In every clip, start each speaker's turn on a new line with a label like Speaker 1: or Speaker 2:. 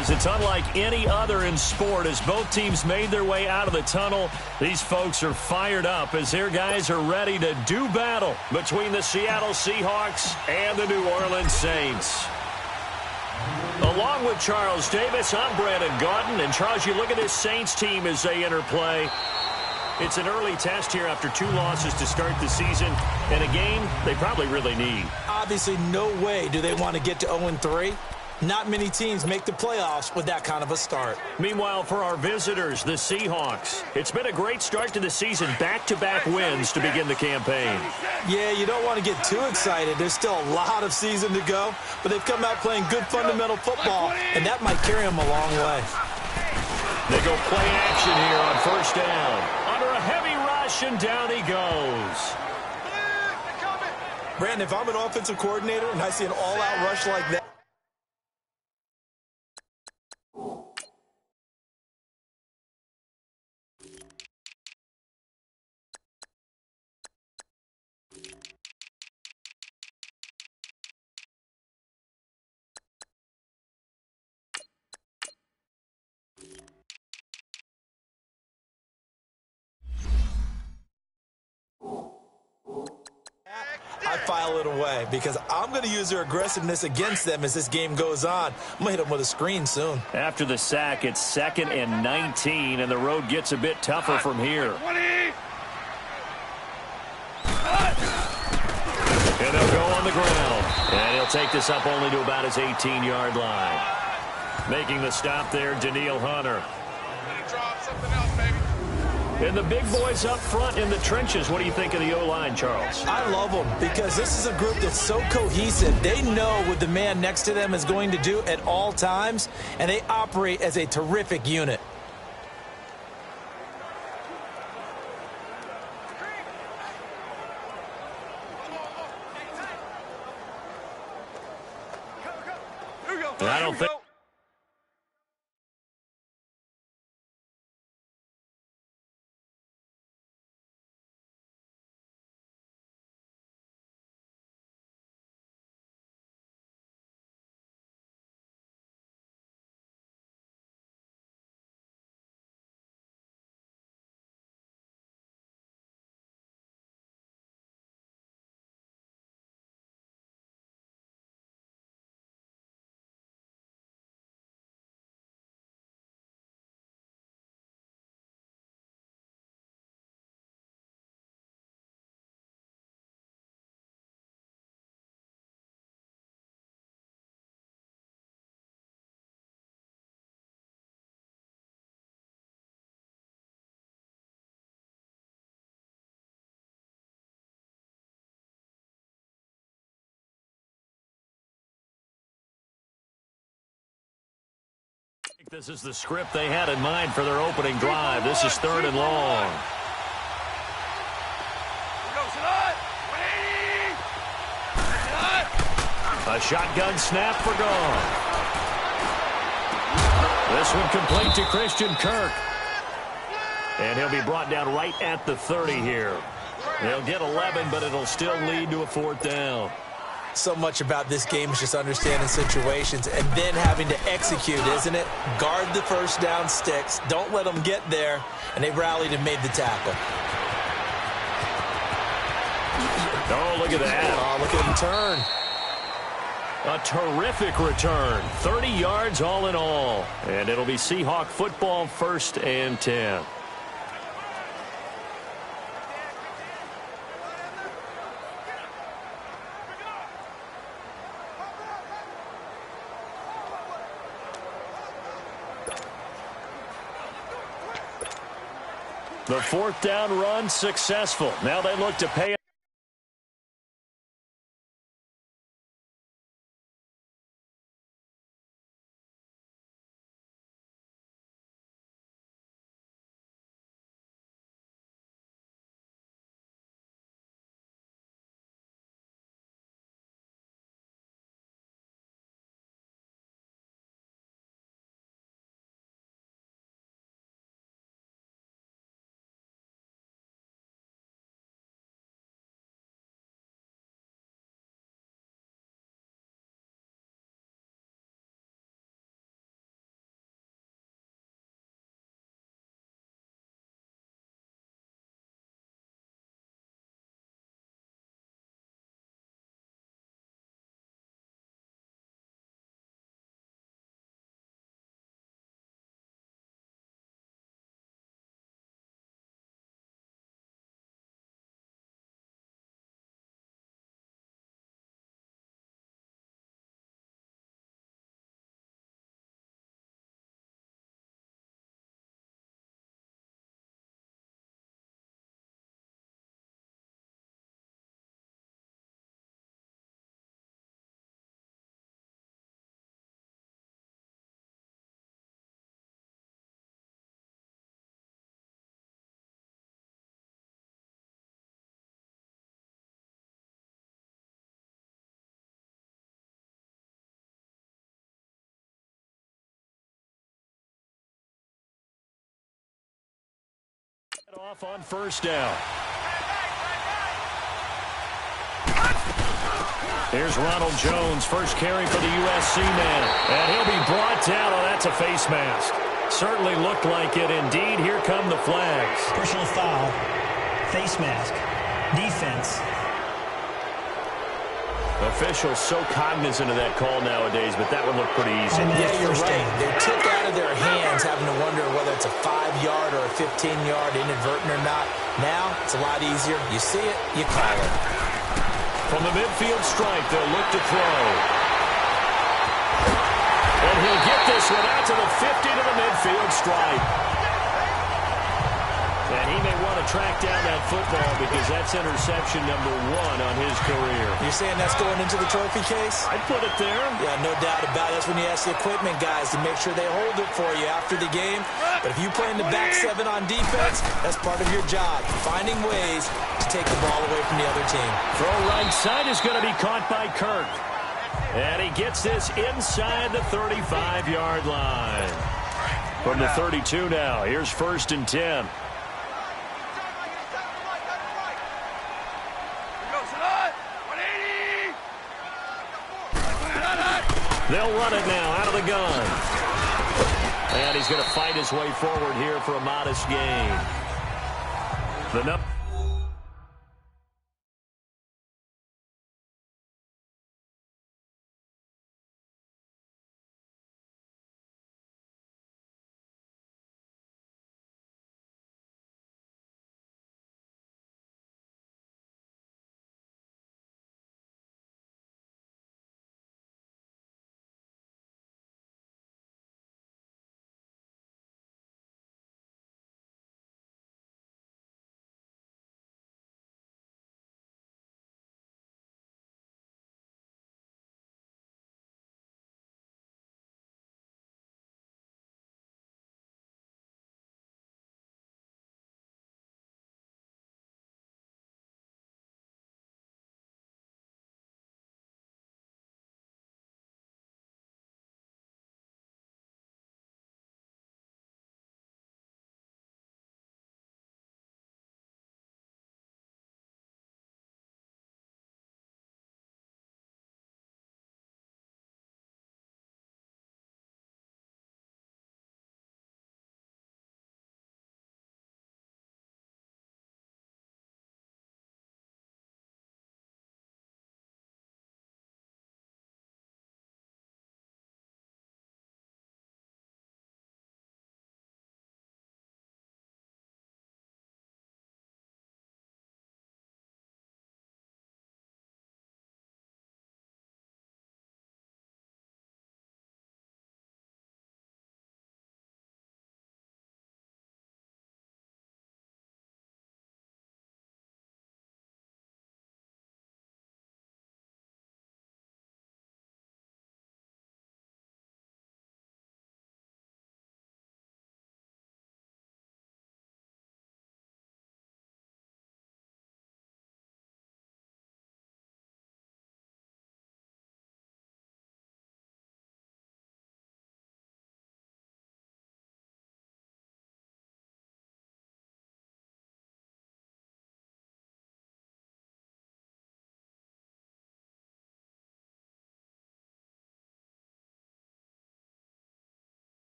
Speaker 1: is. It's unlike any other in sport. As both teams made their way out of the tunnel, these folks are fired up as their guys are ready to do battle between the Seattle Seahawks and the New Orleans Saints. Along with Charles Davis, I'm Brandon Gaudin. And, Charles, you look at this Saints team as they enter play. It's an early test here after 2 losses to start the season, and a game they probably really need.
Speaker 2: Obviously, no way do they want to get to 0-3. Not many teams make the playoffs with that kind of a start.
Speaker 1: Meanwhile, for our visitors, the Seahawks, it's been a great start to the season. Back-to-back wins to begin the campaign.
Speaker 2: Yeah, you don't want to get too excited. There's still a lot of season to go, but they've come out playing good fundamental football, and that might carry them a long way.
Speaker 1: They go play action here on first down. Under a heavy rush, and down he goes.
Speaker 2: Brandon, if I'm an offensive coordinator and I see an all-out rush like that, I file it away because I'm going to use their aggressiveness against them as this game goes on. I'm going to hit them with a screen soon.
Speaker 1: After the sack, it's 2nd and 19, and the road gets a bit tougher from here. And they'll go on the ground. And he'll take this up only to about his 18-yard line. Making the stop there, Danielle Hunter. And the big boys up front in the trenches. What do you think of the O-line, Charles?
Speaker 2: I love them because this is a group that's so cohesive. They know what the man next to them is going to do at all times, and they operate as a terrific unit.
Speaker 1: And I don't think this is the script they had in mind for their opening drive. This is 3rd and long. A shotgun snap for gone. This one complete to Christian Kirk. And he'll be brought down right at the 30 here. They'll get 11, but it'll still lead to a 4th down.
Speaker 2: So much about this game is just understanding situations and then having to execute, isn't it? Guard the first down sticks. Don't let them get there. And they rallied and made the tackle.
Speaker 1: Oh, look at that.
Speaker 2: Oh, look at him turn.
Speaker 1: A terrific return. 30 yards all in all. And it'll be Seahawk football, 1st and 10. The 4th down run successful. Now they look to pay Off on first down. Here's Ronald Jones, first carry for the USC man. And he'll be brought down. Oh, that's a face mask. Certainly looked like it. Indeed, here come the flags.
Speaker 3: Personal foul, face mask, defense.
Speaker 1: Officials so cognizant of that call nowadays, but that would look pretty easy.
Speaker 2: Yeah, you're right. They took out of their hands having to wonder whether it's a 5-yard or a 15-yard inadvertent or not. Now, it's a lot easier. You see it, you call it.
Speaker 1: From the midfield stripe, they'll look to throw. And he'll get this one out to the 50 to the midfield stripe. And he may want to track down that football because that's interception number 1 on his career.
Speaker 2: You're saying that's going into the trophy case?
Speaker 1: I'd put it there.
Speaker 2: Yeah, no doubt about it. That's when you ask the equipment guys to make sure they hold it for you after the game. But if you play in the back 7 on defense, that's part of your job, finding ways to take the ball away from the other team.
Speaker 1: Throw right side is going to be caught by Kirk. And he gets this inside the 35-yard line. From the 32 now, here's 1st and 10. They'll run it now out of the gun. And he's going to fight his way forward here for a modest gain. The numbers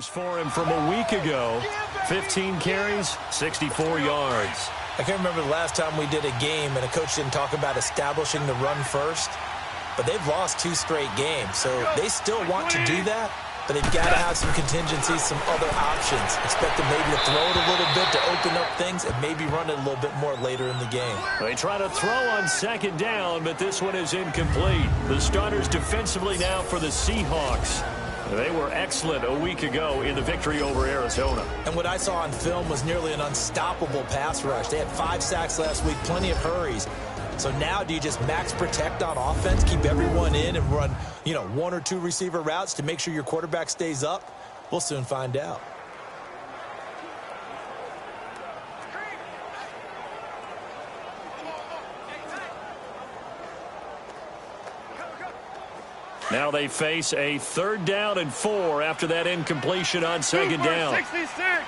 Speaker 1: for him from a week ago. 15 carries, 64 yards.
Speaker 2: I can't remember the last time we did a game and a coach didn't talk about establishing the run first. But they've lost 2 straight games, so they still want to do that. But they've got to have some contingencies, some other options. Expect them maybe to throw it a little bit to open up things and maybe run it a little bit more later in the game.
Speaker 1: They try to throw on 2nd down, but this one is incomplete. The starters defensively now for the Seahawks. They were excellent a week ago in the victory over Arizona.
Speaker 2: And what I saw on film was nearly an unstoppable pass rush. They had 5 sacks last week, plenty of hurries. So now do you just max protect on offense, keep everyone in, and run, one or two receiver routes to make sure your quarterback stays up? We'll soon find out.
Speaker 1: Now they face a 3rd down and 4 after that incompletion on 2nd down.
Speaker 4: 66.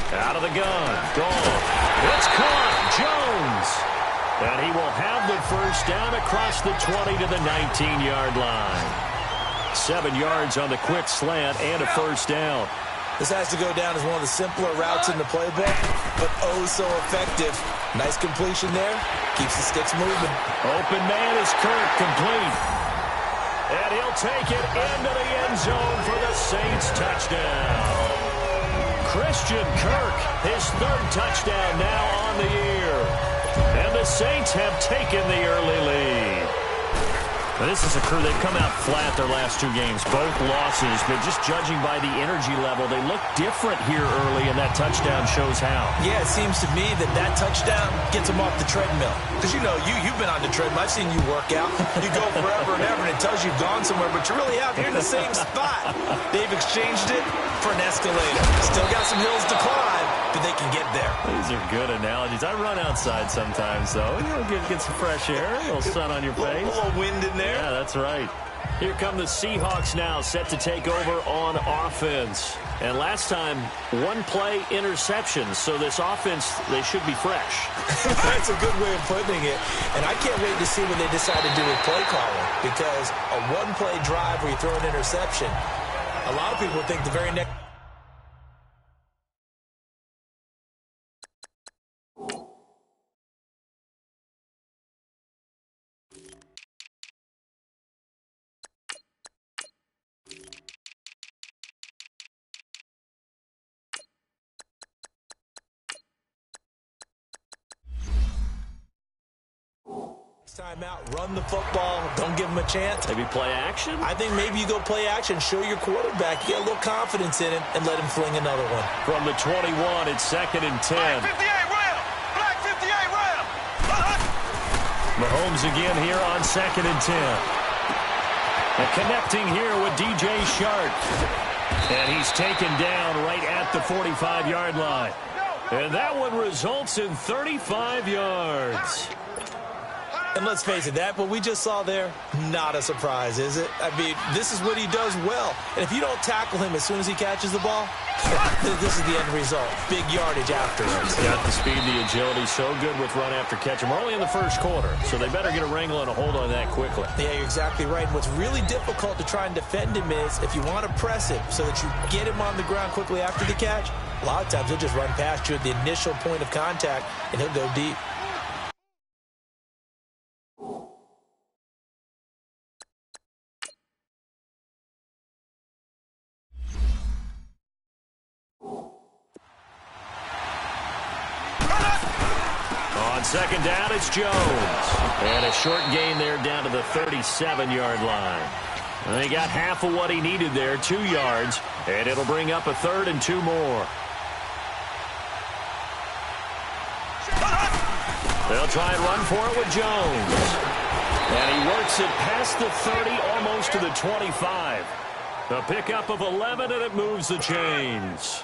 Speaker 1: Out of the gun. Gone. It's caught. Jones. And he will have the 1st down across the 20 to the 19-yard line. 7 yards on the quick slant and a 1st down.
Speaker 2: This has to go down as one of the simpler routes in the playbook, but oh so effective. Nice completion there. Keeps the sticks moving.
Speaker 1: Open man is Kirk, complete. And he'll take it into the end zone for the Saints touchdown. Christian Kirk, his 3rd touchdown now on the year. And the Saints have taken the early lead. This is a crew, they've come out flat their last 2 games, both losses, but just judging by the energy level, they look different here early, and that touchdown shows how.
Speaker 2: Yeah, it seems to me that touchdown gets them off the treadmill. Because, you've been on the treadmill. I've seen you work out. You go forever and ever, and it tells you've gone somewhere, but you're really out here in the same spot. They've exchanged it for an escalator. Still got some hills to climb, but they can get there.
Speaker 1: These are good analogies. I run outside sometimes, though. Get some fresh air, a little sun on your face.
Speaker 2: A little wind in there.
Speaker 1: Yeah, that's right. Here come the Seahawks now, set to take over on offense. And last time, 1-play interception. So this offense, they should be fresh.
Speaker 2: That's a good way of putting it. And I can't wait to see what they decide to do with play calling. Because a 1-play drive where you throw an interception, a lot of people think the very next... Timeout, run the football, don't give them a chance.
Speaker 1: Maybe play action?
Speaker 2: I think maybe you go play action, show your quarterback, you get a little confidence in him, and let him fling another one.
Speaker 1: From the 21, it's 2nd and 10.
Speaker 4: Black 58 round! Black 58 round!
Speaker 1: Mahomes again here on 2nd and 10. And connecting here with DJ Shark. And he's taken down right at the 45-yard line. And that one results in 35 yards.
Speaker 2: And let's face it, what we just saw there, not a surprise, is it? I mean, this is what he does well. And if you don't tackle him as soon as he catches the ball, this is the end result. Big yardage afterwards.
Speaker 1: Got the speed, the agility, so good with run after catch. And we're only in the 1st quarter, so they better get a wrangle and a hold on that quickly.
Speaker 2: Yeah, you're exactly right. And what's really difficult to try and defend him is if you want to press him so that you get him on the ground quickly after the catch, a lot of times he'll just run past you at the initial point of contact, and he'll go deep.
Speaker 1: On 2nd down, it's Jones. And a short gain there down to the 37-yard line. And he got half of what he needed there, 2 yards. And it'll bring up a 3rd and 2 more. They'll try and run for it with Jones. And he works it past the 30, almost to the 25. The pickup of 11, and it moves the chains.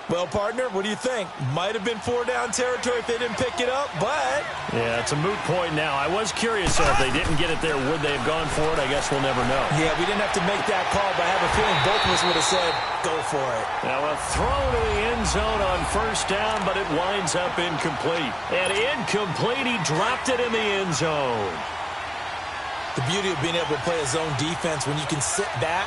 Speaker 2: Well, partner, what do you think? Might have been 4-down territory if they didn't pick it up, but...
Speaker 1: Yeah, it's a moot point now. I was curious, so if they didn't get it there, would they have gone for it? I guess we'll never know.
Speaker 2: Yeah, we didn't have to make that call, but I have a feeling both of us would have said, go for it.
Speaker 1: Now a throw to the end zone on 1st down, but it winds up incomplete. And incomplete, he dropped it in the end zone.
Speaker 2: The beauty of being able to play a zone defense when you can sit back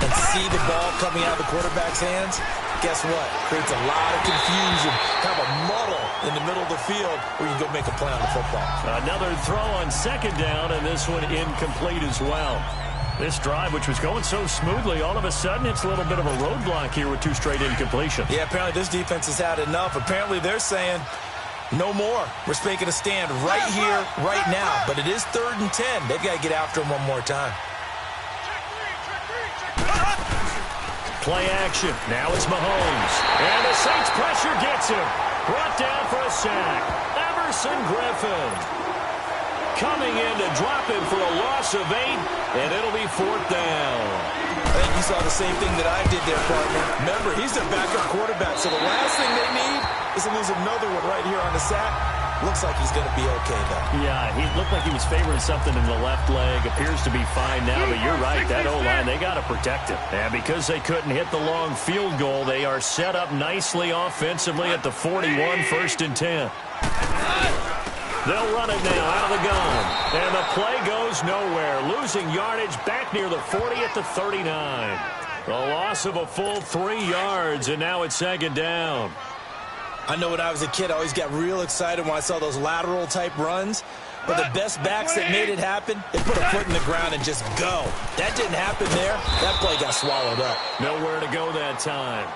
Speaker 2: and see the ball coming out of the quarterback's hands, guess what? Creates a lot of confusion, kind of a muddle in the middle of the field where you can go make a play on the football.
Speaker 1: Another throw on 2nd down, and this one incomplete as well. This drive, which was going so smoothly, all of a sudden it's a little bit of a roadblock here with 2 straight incompletions.
Speaker 2: Yeah, apparently this defense has had enough. Apparently they're saying, no more. We're making a stand right here, right now. But it is 3rd and 10. They've got to get after him one more time.
Speaker 1: Play action. Now it's Mahomes. And the Saints pressure gets him. Brought down for a sack. Everson Griffin coming in to drop him for a loss of 8, and it'll be 4th down.
Speaker 2: I think you saw the same thing that I did there, partner. Remember, he's their backup quarterback, so the last thing they need is to lose another one right here on the sack. Looks like he's going to be okay, though.
Speaker 1: Yeah, he looked like he was favoring something in the left leg. Appears to be fine now, but you're right. That O-line, they got to protect him. And because they couldn't hit the long field goal, they are set up nicely offensively at the 41, 1st and 10. They'll run it now out of the gun. And the play goes nowhere. Losing yardage back near the 40 at the 39. A loss of a full 3 yards, and now it's 2nd down.
Speaker 2: I know when I was a kid, I always got real excited when I saw those lateral-type runs. But the best backs that made it happen, they put a foot in the ground and just go. That didn't happen there. That play got swallowed up.
Speaker 1: Nowhere to go that time.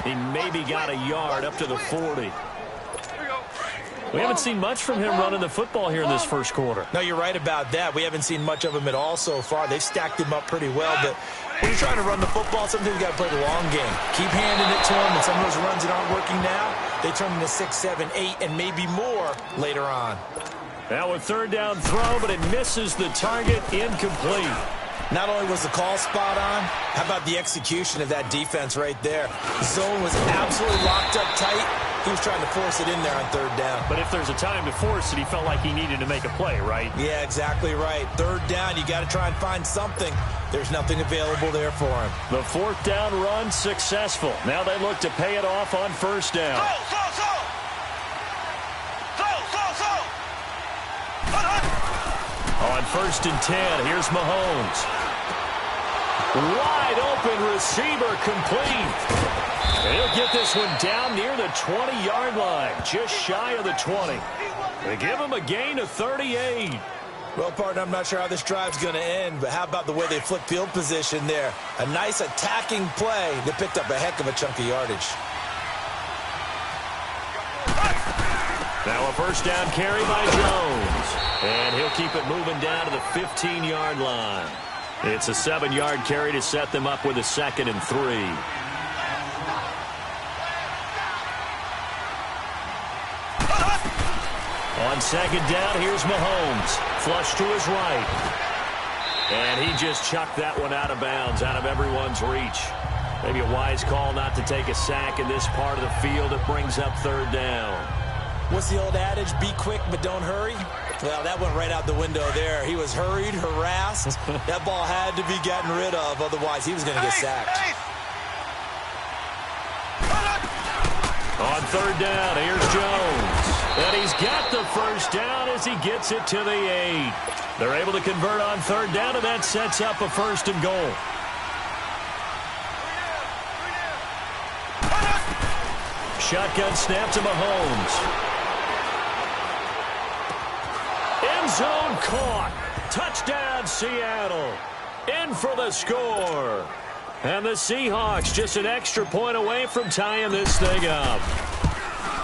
Speaker 1: He maybe got a yard up to the 40. We haven't seen much from him running the football here in this first quarter.
Speaker 2: No, you're right about that. We haven't seen much of him at all so far. They've stacked him up pretty well, but when you're trying to run the football, sometimes you got to play the long game. Keep handing it to him, and some of those runs that aren't working now, they turn into 6, 7, 8, and maybe more later on.
Speaker 1: Now a 3rd down throw, but it misses the target, incomplete.
Speaker 2: Not only was the call spot on, how about the execution of that defense right there? The zone was absolutely locked up tight. He was trying to force it in there on 3rd down.
Speaker 1: But if there's a time to force it, he felt like he needed to make a play, right?
Speaker 2: Yeah, exactly right. 3rd down, you got to try and find something. There's nothing available there for him.
Speaker 1: The 4th down run successful. Now they look to pay it off on 1st down. On 1st and 10, here's Mahomes. Wide open receiver complete. And he'll get this one down near the 20-yard line, just shy of the 20. They give him a gain of 38.
Speaker 2: Well, partner, I'm not sure how this drive's going to end, but how about the way they flip field position there? A nice attacking play that picked up a heck of a chunk of yardage.
Speaker 1: Now a 1st down carry by Jones. And he'll keep it moving down to the 15-yard line. It's a 7-yard carry to set them up with a 2nd and 3. On 2nd down, here's Mahomes. Flush to his right. And he just chucked that one out of bounds, out of everyone's reach. Maybe a wise call not to take a sack in this part of the field. It brings up 3rd down.
Speaker 2: What's the old adage? Be quick, but don't hurry. Well, that went right out the window there. He was hurried, harassed. That ball had to be gotten rid of. Otherwise, he was going to get sacked.
Speaker 1: On 3rd down, here's Jones. And he's got the 1st down as he gets it to the 8. They're able to convert on 3rd down, and that sets up a 1st and goal. Shotgun snap to Mahomes. End zone caught. Touchdown, Seattle. In for the score. And the Seahawks just an extra point away from tying this thing up.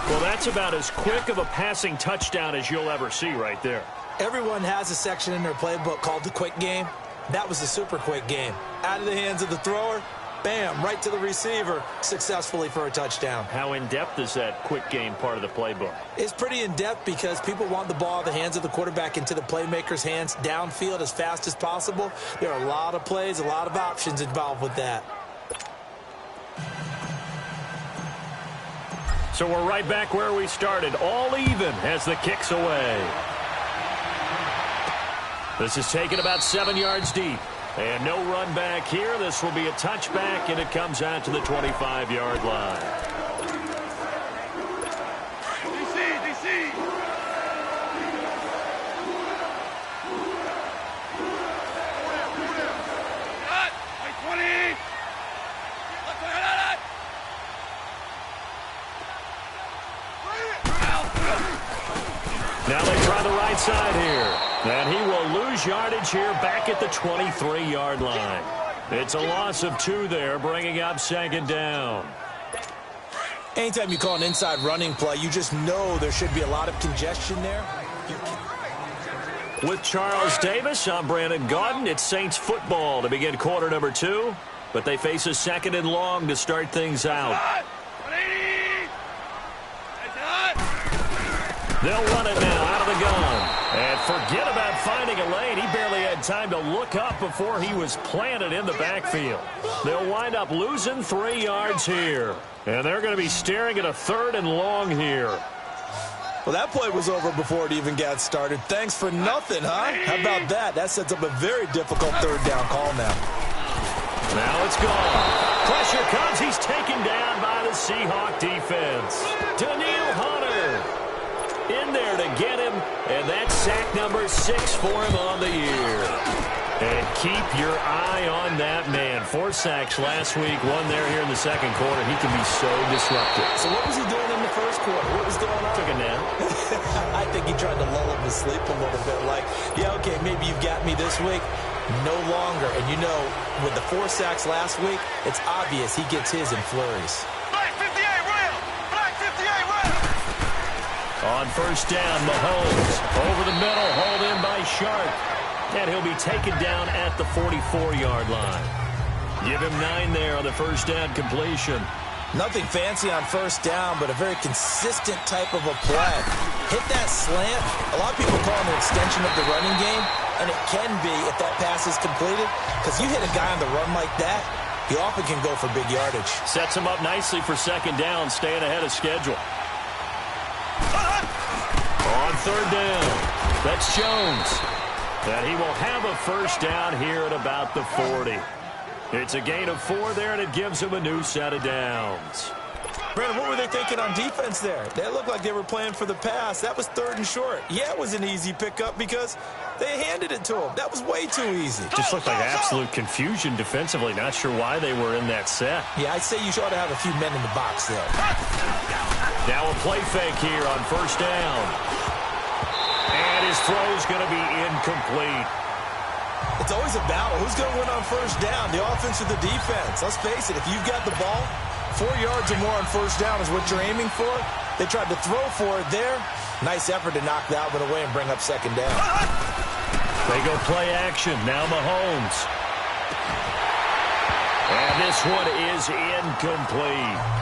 Speaker 1: Well, that's about as quick of a passing touchdown as you'll ever see right there.
Speaker 2: Everyone has a section in their playbook called the quick game. That was the super quick game. Out of the hands of the thrower, bam, right to the receiver, successfully for a touchdown.
Speaker 1: How in-depth is that quick game part of the playbook?
Speaker 2: It's pretty in-depth because people want the ball in the hands of the quarterback into the playmaker's hands downfield as fast as possible. There are a lot of plays, a lot of options involved with that.
Speaker 1: So we're right back where we started, all even as the kick's away. This is taken about 7 yards deep. And no run back here. This will be a touchback, and it comes out to the 25-yard line.
Speaker 4: DC. Cut. 20.
Speaker 1: Now they try the right side here. And he will lose yardage here back at the 23-yard line. It's a loss of 2 there, bringing up 2nd down.
Speaker 2: Anytime you call an inside running play, you just know there should be a lot of congestion there.
Speaker 1: With Charles Davis, I'm Brandon Gaudin. It's Saints football to begin quarter number 2. But they face a 2nd and long to start things out. They'll run it now out of the gun. And forget about finding a lane. He barely had time to look up before he was planted in the backfield. They'll wind up losing 3 yards here. And they're going to be staring at a 3rd and long here.
Speaker 2: Well, that play was over before it even got started. Thanks for nothing, huh? How about that? That sets up a very difficult 3rd down call now.
Speaker 1: Now it's gone. Pressure comes. He's taken down by the Seahawk defense. Daniil Hunter in there to get him, and that's sack number 6 for him on the year. And keep your eye on that man. 4 sacks last week, 1 there here in the 2nd quarter. He can be so disruptive.
Speaker 2: So what was he doing in the 1st quarter? What was going on?
Speaker 1: Took a nap.
Speaker 2: I think he tried to lull him to sleep a little bit. Like, yeah, okay, maybe you've got me this week. No longer. And you know, with the 4 sacks last week, it's obvious he gets his in flurries.
Speaker 4: Black 58, rail! Black 58, rail!
Speaker 1: On 1st down, Mahomes over the middle, hauled in by Sharp. And he'll be taken down at the 44-yard line. Give him 9 there on the 1st down completion.
Speaker 2: Nothing fancy on 1st down, but a very consistent type of a play. Hit that slant. A lot of people call it an extension of the running game, and it can be if that pass is completed, because you hit a guy on the run like that, he often can go for big yardage.
Speaker 1: Sets him up nicely for 2nd down, staying ahead of schedule. On 3rd down, that's Jones. And he will have a 1st down here at about the 40. It's a gain of 4 there, and it gives him a new set of downs.
Speaker 2: Brandon, what were they thinking on defense there? They looked like they were playing for the pass. That was 3rd and short. Yeah, it was an easy pickup because they handed it to him. That was way too easy.
Speaker 1: Just looked like absolute confusion defensively. Not sure why they were in that set.
Speaker 2: Yeah, I'd say you ought to have a few men in the box there.
Speaker 1: Now a play fake here on 1st down. And his throw's going to be incomplete.
Speaker 2: It's always a battle. Who's going to win on 1st down, the offense or the defense? Let's face it, if you've got the ball, 4 yards or more on 1st down is what you're aiming for. They tried to throw for it there. Nice effort to knock that one away and bring up 2nd down.
Speaker 1: They go play action. Now Mahomes. And this one is incomplete.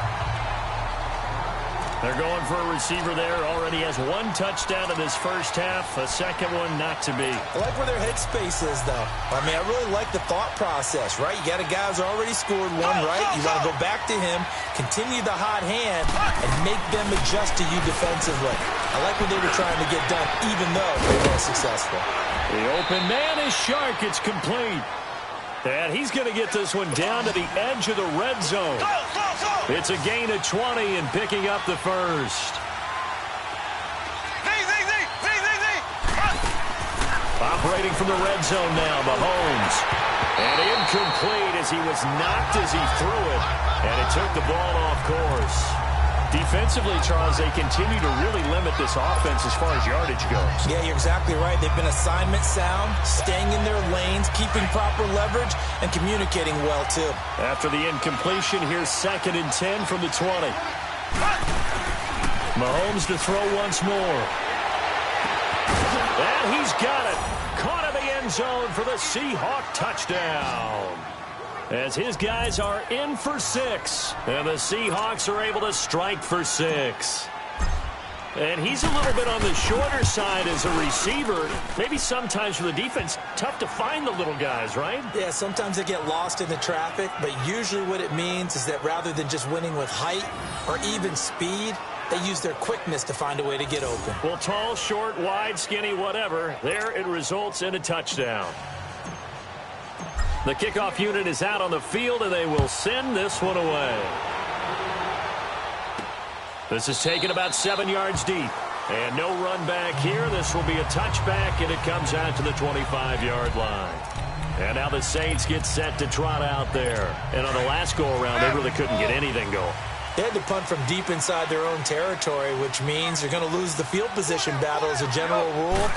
Speaker 1: They're going for a receiver there. Already has 1 touchdown in this 1st half. A 2nd one not to be.
Speaker 2: I like where their headspace is, though. I mean, I really like the thought process, right? You got a guy who's already scored 1, right? You want to go back to him, continue the hot hand, and make them adjust to you defensively. I like what they were trying to get done, even though they weren't successful.
Speaker 1: The open man is Shark. It's complete. And he's going to get this one down to the edge of the red zone. It's a gain of 20 and picking up the 1st. Operating from the red zone now, Mahomes. And incomplete as he was knocked as he threw it. And it took the ball off course. Defensively, Charles, they continue to really limit this offense as far as yardage goes.
Speaker 2: Yeah, you're exactly right. They've been assignment sound, staying in their lanes, keeping proper leverage, and communicating well, too.
Speaker 1: After the incompletion, here's 2nd and 10 from the 20. Mahomes to throw once more. And he's got it. Caught in the end zone for the Seahawk touchdown. As his guys are in for 6. And the Seahawks are able to strike for 6. And he's a little bit on the shorter side as a receiver. Maybe sometimes for the defense, tough to find the little guys, right?
Speaker 2: Yeah, sometimes they get lost in the traffic. But usually what it means is that rather than just winning with height or even speed, they use their quickness to find a way to get open.
Speaker 1: Well, tall, short, wide, skinny, whatever. There it results in a touchdown. The kickoff unit is out on the field, and they will send this one away. This is taken about 7 yards deep. And no run back here. This will be a touchback, and it comes out to the 25-yard line. And now the Saints get set to trot out there. And on the last go-around, they really couldn't get anything going.
Speaker 2: They had to punt from deep inside their own territory, which means they're going to lose the field position battle as a general rule.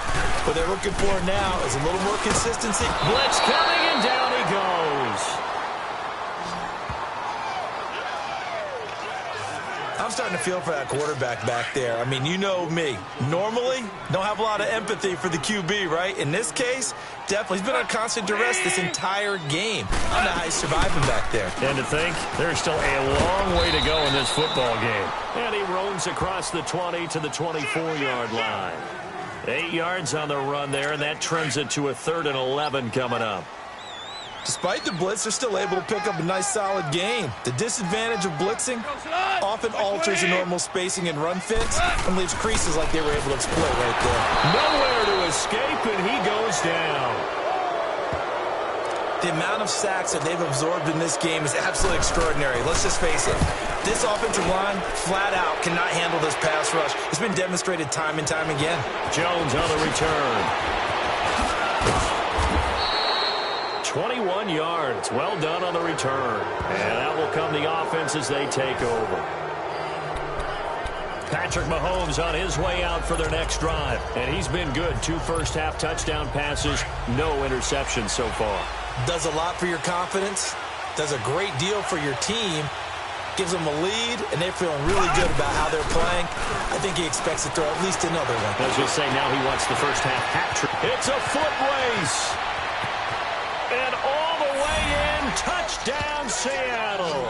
Speaker 2: What they're looking for now is a little more consistency.
Speaker 1: Blitz coming, and down he goes.
Speaker 2: I'm starting to feel for that quarterback back there. I mean, you know me. Normally, don't have a lot of empathy for the QB, right? In this case, definitely. He's been on constant duress this entire game. I don't know how he's surviving back there.
Speaker 1: And to think, there's still a long way to go in this football game. And he roams across the 20 to the 24-yard line. 8 yards on the run there, and that trims it to a 3rd and 11 coming up.
Speaker 2: Despite the blitz, they're still able to pick up a nice, solid gain. The disadvantage of blitzing often alters the normal spacing and run fits and leaves creases like they were able to exploit right there.
Speaker 1: Nowhere to escape, and he goes down.
Speaker 2: The amount of sacks that they've absorbed in this game is absolutely extraordinary. Let's just face it. This offensive line, flat out, cannot handle this pass rush. It's been demonstrated time and time again.
Speaker 1: Jones on the return. 21 yards. Well done on the return. And that will come the offense as they take over. Patrick Mahomes on his way out for their next drive. And he's been good. 2 first-half touchdown passes, no interceptions so far.
Speaker 2: Does a lot for your confidence. Does a great deal for your team. Gives them a lead, and they're feeling really good about how they're playing. I think he expects to throw at least another one.
Speaker 1: As we say, now he wants the first-half hat trick. It's a foot race. And all the way in, touchdown Seattle.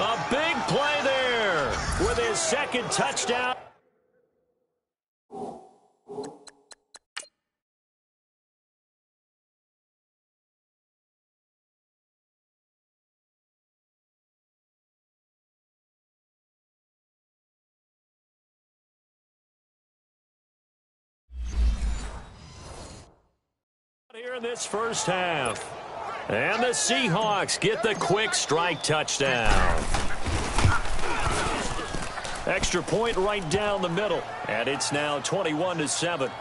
Speaker 1: A big play there with his 2nd touchdown. Here in this first half. And the Seahawks get the quick strike touchdown. Extra point right down the middle. And it's now 21-7.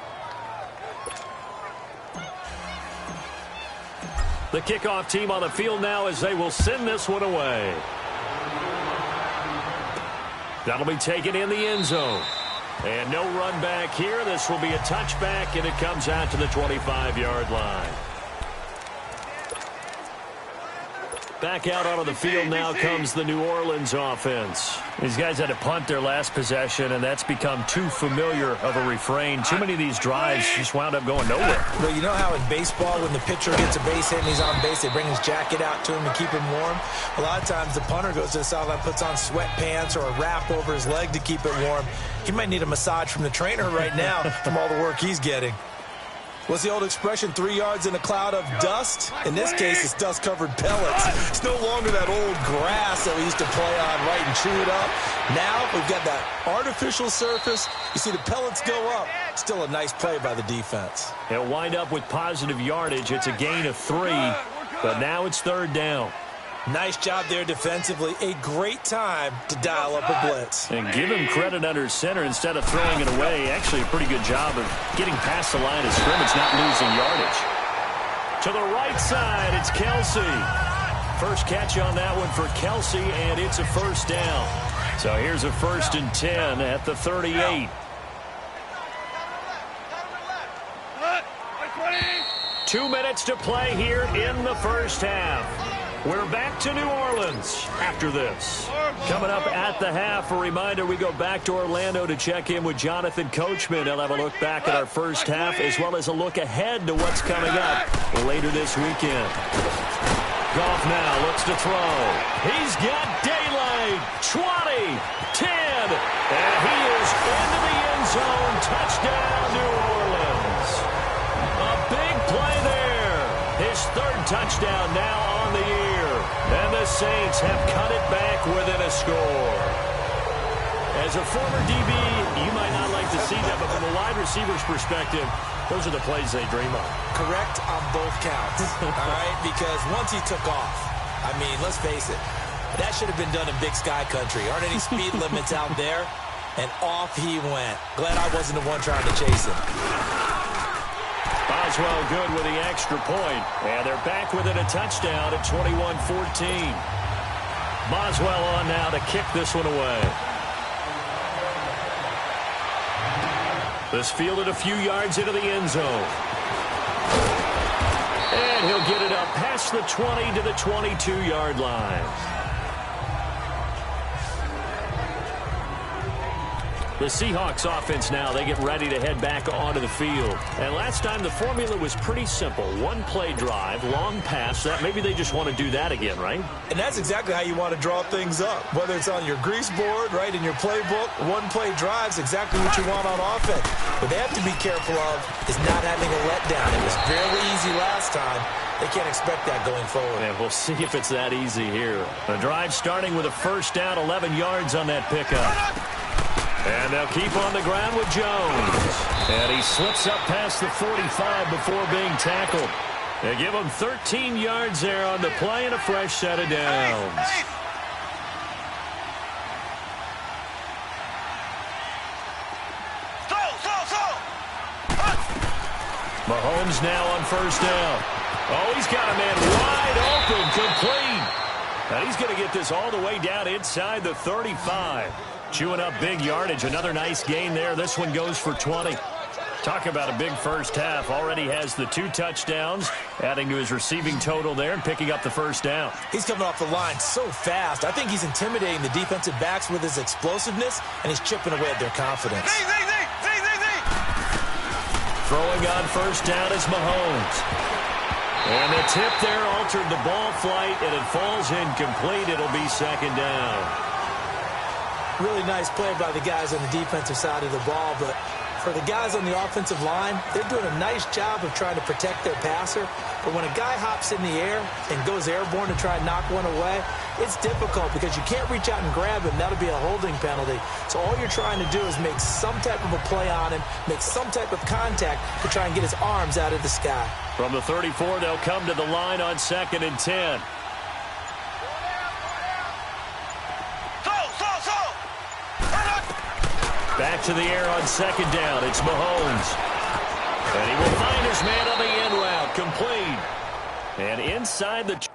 Speaker 1: The kickoff team on the field now as they will send this one away. That'll be taken in the end zone. And no run back here. This will be a touchback, and it comes out to the 25-yard line. Back out onto the field now comes the New Orleans offense. These guys had to punt their last possession, and that's become too familiar of a refrain. Too many of these drives just wound up going nowhere.
Speaker 2: Well, you know how in baseball when the pitcher gets a base hit and he's on base, they bring his jacket out to him to keep him warm? A lot of times the punter goes to the sideline, puts on sweatpants or a wrap over his leg to keep it warm. He might need a massage from the trainer right now from all the work he's getting. What's the old expression, 3 yards in a cloud of dust? In this case, it's dust-covered pellets. It's no longer that old grass that we used to play on, right, and chew it up. Now we've got that artificial surface. You see the pellets go up. Still a nice play by the defense.
Speaker 1: They'll wind up with positive yardage. It's a gain of 3, but now it's 3rd down.
Speaker 2: Nice job there defensively. A great time to dial up a blitz.
Speaker 1: And give him credit under center instead of throwing it away. Actually a pretty good job of getting past the line of scrimmage, not losing yardage. To the right side, it's Kelsey. First catch on that one for Kelsey, and it's a 1st down. So here's a 1st and 10 at the 38. 2 minutes to play here in the first half. We're back to New Orleans after this. Coming up at the half, a reminder, we go back to Orlando to check in with Jonathan Coachman. He'll have a look back at our first half as well as a look ahead to what's coming up later this weekend. Goff now looks to throw. He's got daylight. 20, 10, and he is into the end zone. Touchdown, New Orleans. A big play there. His 3rd touchdown now on the year. And the Saints have cut it back within a score. As a former DB, you might not like to see that, but from a wide receiver's perspective, those are the plays they dream of.
Speaker 2: Correct on both counts, all right? Because once he took off, I mean, let's face it, that should have been done in Big Sky Country. Aren't any speed limits out there? And off he went. Glad I wasn't the one trying to chase him.
Speaker 1: Boswell good with the extra point. And they're back within a touchdown at 21-14. Boswell on now to kick this one away. This fielded a few yards into the end zone. And he'll get it up past the 20 to the 22-yard line. The Seahawks offense now, they get ready to head back onto the field. And last time the formula was pretty simple. One-play drive, long pass. That maybe they just want to do that again, right?
Speaker 2: And that's exactly how you want to draw things up. Whether it's on your grease board, right, in your playbook, one-play drive's exactly what you want on offense. What they have to be careful of is not having a letdown. It was fairly easy last time. They can't expect that going forward.
Speaker 1: And we'll see if it's that easy here. The drive starting with a first down, 11 yards on that pickup. And they'll keep on the ground with Jones. And he slips up past the 45 before being tackled. They give him 13 yards there on the play and a fresh set of downs. Mahomes now on first down. Oh, he's got a man wide open, complete. And he's going to get this all the way down inside the 35. Chewing up big yardage. Another nice gain there. This one goes for 20. Talk about a big first half. Already has the 2 touchdowns, adding to his receiving total there and picking up the first down.
Speaker 2: He's coming off the line so fast. I think he's intimidating the defensive backs with his explosiveness, and he's chipping away at their confidence.
Speaker 1: Throwing on first down is Mahomes. And the tip there altered the ball flight, and it falls incomplete. It'll be second down.
Speaker 2: Really nice play by the guys on the defensive side of the ball, but for the guys on the offensive line, they're doing a nice job of trying to protect their passer. But when a guy hops in the air and goes airborne to try and knock one away, it's difficult because you can't reach out and grab him. That'll be a holding penalty. So all you're trying to do is make some type of a play on him, make some type of contact to try and get his arms out of the sky.
Speaker 1: From the 34, they'll come to the line on 2nd and 10. Back to the air on second down. It's Mahomes. And he will find his man on the end route. Complete. And inside the...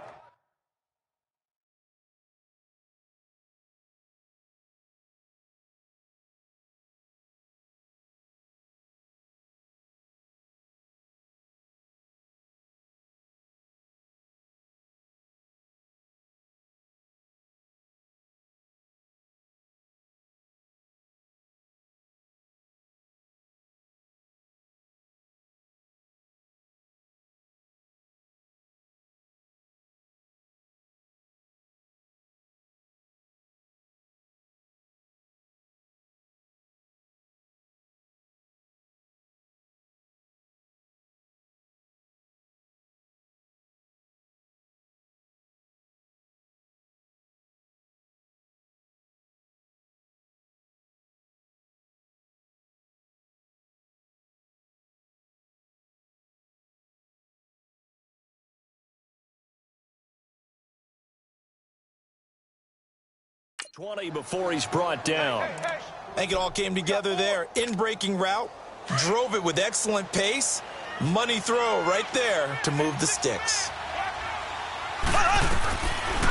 Speaker 1: ...20 before he's brought down.
Speaker 2: I think it all came together there. In-breaking route, drove it with excellent pace. Money throw right there to move the sticks.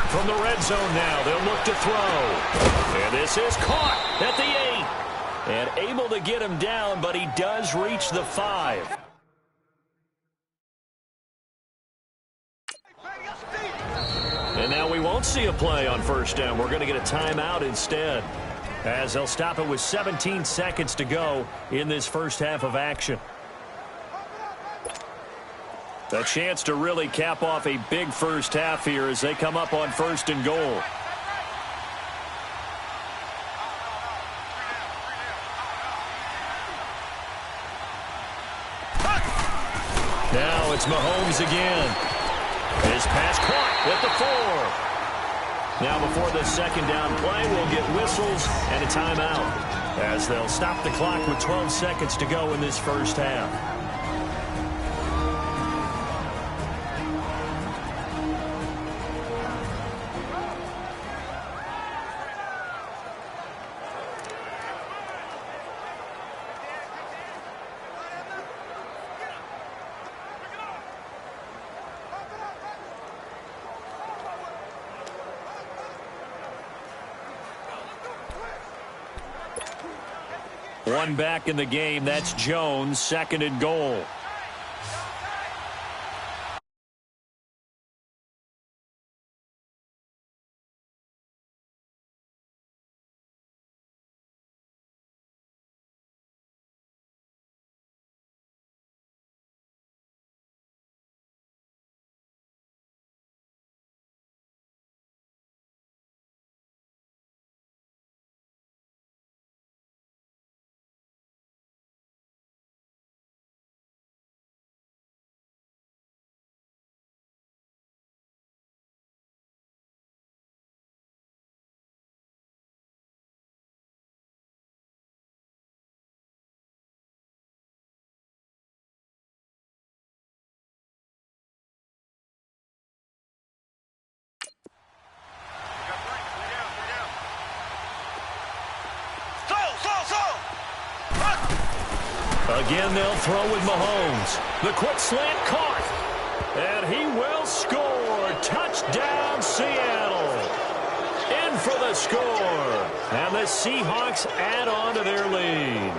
Speaker 1: From the red zone now, they'll look to throw. And this is caught at the 8. And able to get him down, but he does reach the 5. And now we won't see a play on first down. We're going to get a timeout instead, as they'll stop it with 17 seconds to go in this first half of action. A chance to really cap off a big first half here as they come up on 1st and goal. Now it's Mahomes again. His pass caught at the 4. Now before the second down play, we'll get whistles and a timeout, as they'll stop the clock with 12 seconds to go in this first half. One back in the game. That's Jones, 2nd and goal. Again, they'll throw with Mahomes. The quick slant caught. And he will score. Touchdown, Seattle. In for the score. And the Seahawks add on to their lead.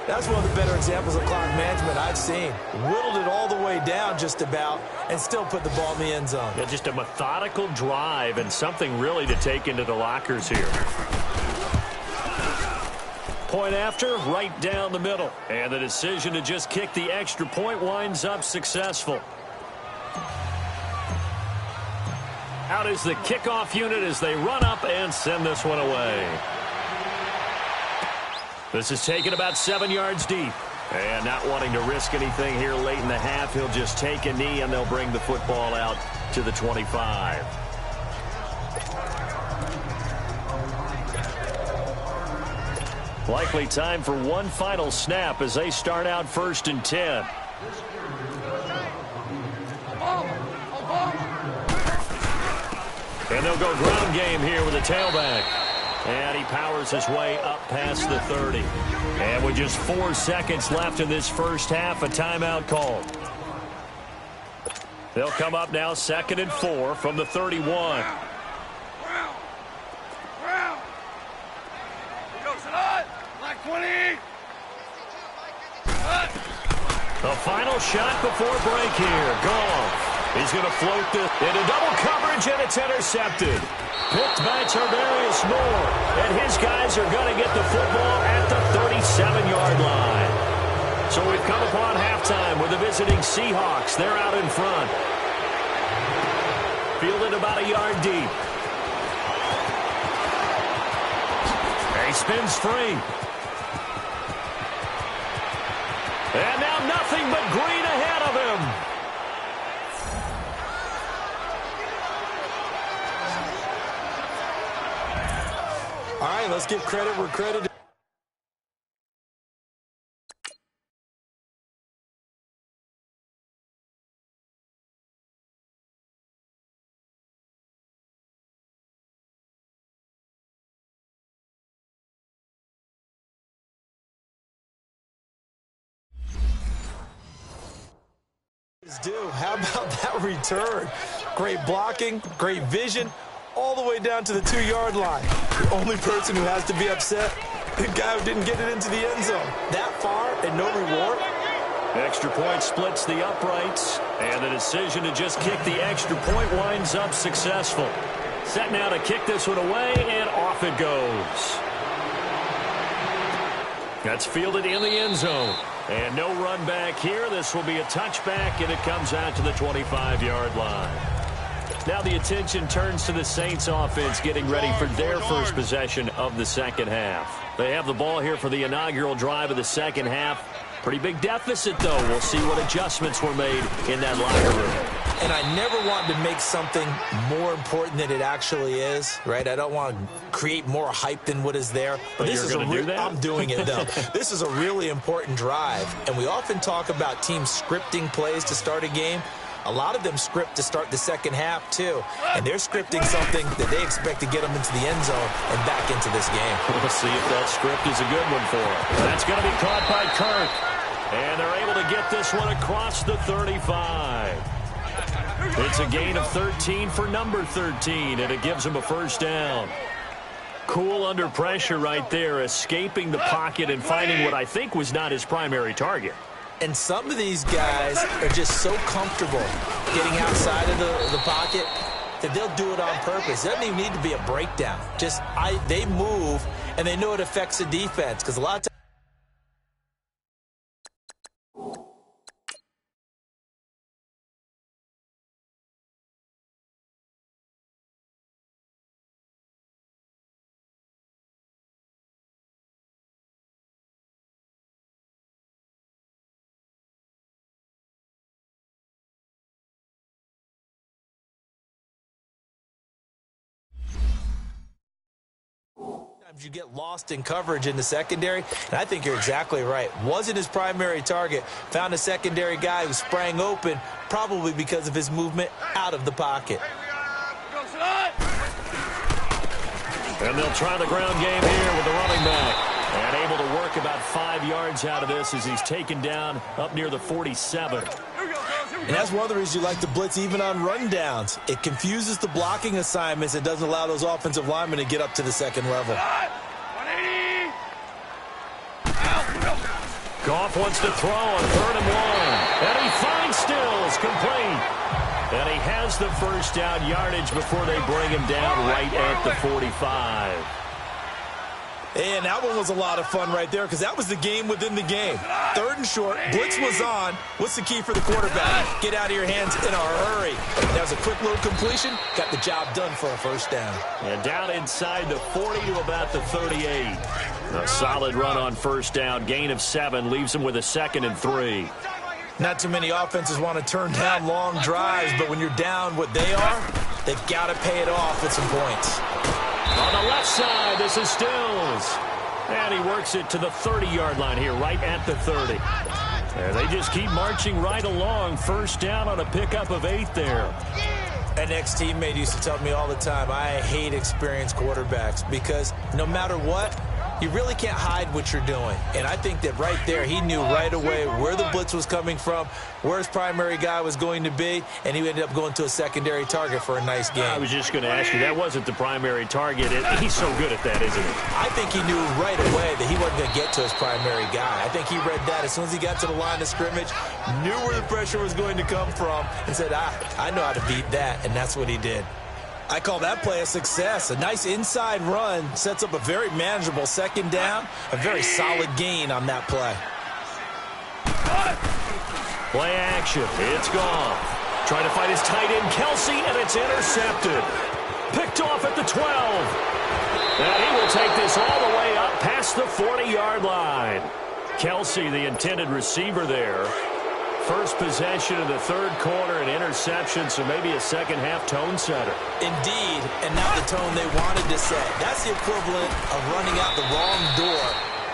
Speaker 2: That's one of the better examples of clock management I've seen. Whittled it all the way down just about and still put the ball in the end zone.
Speaker 1: Yeah, just a methodical drive and something really to take into the lockers here. Point after, right down the middle. And the decision to just kick the extra point winds up successful. Out is the kickoff unit as they run up and send this one away. This is taken about 7 yards deep. And not wanting to risk anything here late in the half, he'll just take a knee and they'll bring the football out to the 25. Likely time for one final snap as they start out 1st and 10. And they'll go ground game here with a tailback. And he powers his way up past the 30. And with just 4 seconds left in this first half, a timeout call. They'll come up now 2nd and 4 from the 31. The final shot before break here. Goff. He's going to float this into double coverage, and it's intercepted. Picked by Tardarius Moore. And his guys are going to get the football at the 37-yard line. So we've come upon halftime with the visiting Seahawks. They're out in front. Fielded about a yard deep. He spins free. And now nothing but green ahead of him.
Speaker 2: All right, let's give credit where credit is. How about that return? Great blocking, great vision, all the way down to the 2-yard line. The only person who has to be upset, the guy who didn't get it into the end zone. That far and no reward.
Speaker 1: Extra point splits the uprights, and the decision to just kick the extra point winds up successful. Set now to kick this one away, and off it goes. That's fielded in the end zone. And no run back here. This will be a touchback, and it comes out to the 25-yard line. Now the attention turns to the Saints offense getting ready for their first possession of the second half. They have the ball here for the inaugural drive of the second half. Pretty big deficit, though. We'll see what adjustments were made in that locker room.
Speaker 2: And I never want to make something more important than it actually is, right? I don't want to create more hype than what is there.
Speaker 1: But this is going to do that?
Speaker 2: I'm doing it, though. This is a really important drive. And we often talk about teams scripting plays to start a game. A lot of them script to start the second half, too. And they're scripting something that they expect to get them into the end zone and back into this game.
Speaker 1: We'll see if that script is a good one for them. That's going to be caught by Kirk. And they're able to get this one across the 35. It's a gain of 13 for number 13, and it gives them a first down. Cool under pressure right there, escaping the pocket and finding what I think was not his primary target.
Speaker 2: And some of these guys are just so comfortable getting outside of the pocket that they'll do it on purpose. It doesn't even need to be a breakdown. Just they move, and they know it affects the defense because a lot of times. You get lost in coverage in the secondary, and I think you're exactly right. Wasn't his primary target. Found a secondary guy who sprang open, probably because of his movement out of the pocket.
Speaker 1: And they'll try the ground game here with the running back. And able to work about 5 yards out of this as he's taken down up near the 47.
Speaker 2: And that's one of the reasons you like to blitz even on rundowns. It confuses the blocking assignments. It doesn't allow those offensive linemen to get up to the second level.
Speaker 1: Goff wants to throw on 3rd and long. And he finds Stills, complete. And he has the first down yardage before they bring him down right at the 45.
Speaker 2: And that one was a lot of fun right there because that was the game within the game. 3rd and short, blitz was on. What's the key for the quarterback? Get out of your hands in a hurry. That was a quick little completion. Got the job done for a first down.
Speaker 1: And down inside the 40 to about the 38. A solid run on first down. Gain of 7 leaves him with a 2nd and 3.
Speaker 2: Not too many offenses want to turn down long drives, but when you're down what they are, they've got to pay it off with some points.
Speaker 1: On the left side, this is Stills. And he works it to the 30-yard line here, right at the 30. And they just keep marching right along. First down on a pickup of 8 there.
Speaker 2: An ex-teammate used to tell me all the time, I hate experienced quarterbacks because no matter what, you really can't hide what you're doing. And I think that right there, he knew right away where the blitz was coming from, where his primary guy was going to be, and he ended up going to a secondary target for a nice game.
Speaker 1: I was just going to ask you, that wasn't the primary target. He's so good at that, isn't he?
Speaker 2: I think he knew right away that he wasn't going to get to his primary guy. I think he read that as soon as he got to the line of scrimmage, knew where the pressure was going to come from, and said, I know how to beat that, and that's what he did. I call that play a success. A nice inside run sets up a very manageable second down. A very solid gain on that play.
Speaker 1: Play action. It's gone. Trying to find his tight end, Kelsey, and it's intercepted. Picked off at the 12. And he will take this all the way up past the 40-yard line. Kelsey, the intended receiver there. First possession of the 3rd quarter, an interception, so maybe a second-half tone setter.
Speaker 2: Indeed, and now the tone they wanted to set. That's the equivalent of running out the wrong door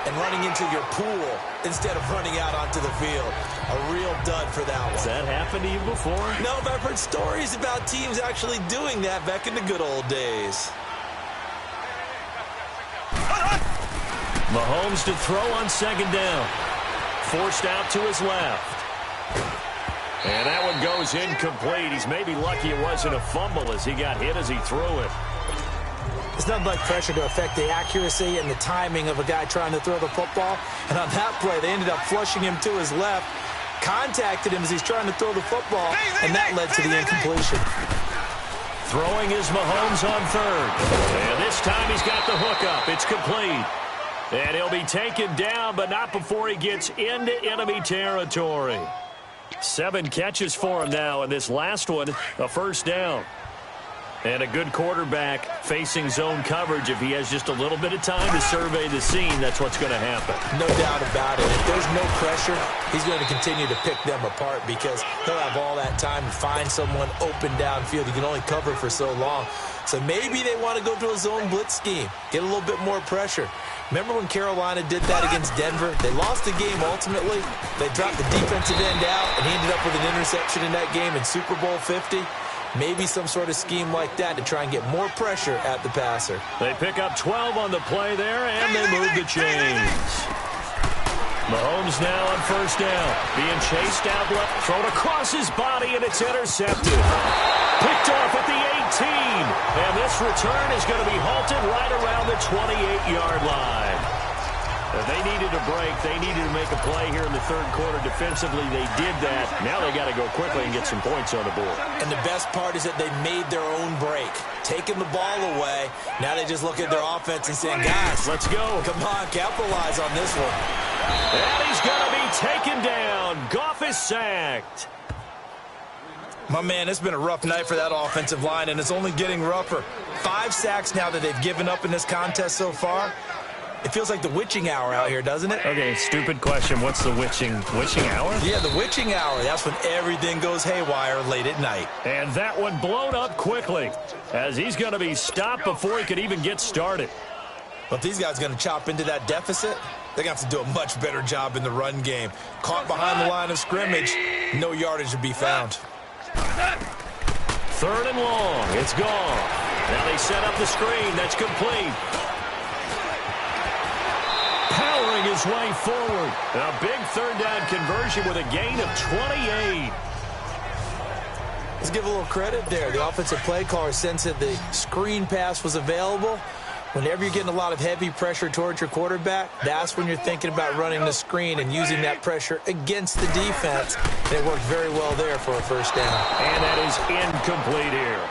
Speaker 2: and running into your pool instead of running out onto the field. A real dud for that one.
Speaker 1: Has that happened to you before?
Speaker 2: No, but I've heard stories about teams actually doing that back in the good old days.
Speaker 1: Mahomes to throw on 2nd down. Forced out to his left. And that one goes incomplete. He's maybe lucky it wasn't a fumble as he got hit as he threw it.
Speaker 2: It's nothing like pressure to affect the accuracy and the timing of a guy trying to throw the football. And on that play, they ended up flushing him to his left, contacted him as he's trying to throw the football, and that led to the incompletion.
Speaker 1: Throwing is Mahomes on 3rd. And this time he's got the hook up. It's complete. And he'll be taken down, but not before he gets into enemy territory. 7 catches for him now, and this last one, a first down. And a good quarterback facing zone coverage. If he has just a little bit of time to survey the scene, that's what's going to happen.
Speaker 2: No doubt about it. If there's no pressure, he's going to continue to pick them apart because he'll have all that time to find someone open downfield. He can only cover for so long. So maybe they want to go to a zone blitz scheme, get a little bit more pressure. Remember when Carolina did that against Denver? They lost the game ultimately. They dropped the defensive end out, and he ended up with an interception in that game in Super Bowl 50. Maybe some sort of scheme like that to try and get more pressure at the passer.
Speaker 1: They pick up 12 on the play there, and they move the chains. Mahomes now on first down. Being chased out left, thrown across his body, and it's intercepted. Picked off at the 18. And this return is going to be halted right around the 28-yard line. They needed a break. They needed to make a play here in the 3rd quarter. Defensively, they did that. Now they got to go quickly and get some points on the board.
Speaker 2: And the best part is that they made their own break. Taking the ball away. Now they just look at their offense and saying, guys,
Speaker 1: let's go.
Speaker 2: Come on, capitalize on this one.
Speaker 1: And he's going to be taken down. Goff is sacked.
Speaker 2: My man, it's been a rough night for that offensive line, and it's only getting rougher. 5 sacks now that they've given up in this contest so far. It feels like the witching hour out here, doesn't it?
Speaker 1: Okay, stupid question. What's the witching hour?
Speaker 2: Yeah, the witching hour. That's when everything goes haywire late at night.
Speaker 1: And that one blown up quickly as he's going to be stopped before he could even get started.
Speaker 2: But if these guys are going to chop into that deficit, they're going to have to do a much better job in the run game. Caught behind the line of scrimmage, no yardage to be found.
Speaker 1: 3rd and long. It's gone. Now they set up the screen. That's complete. his way forward. A big third down conversion with a gain of 28.
Speaker 2: Let's give a little credit there. The offensive play caller sensed that the screen pass was available. Whenever you're getting a lot of heavy pressure towards your quarterback, that's when you're thinking about running the screen and using that pressure against the defense. And it worked very well there for a first down.
Speaker 1: And that is incomplete here.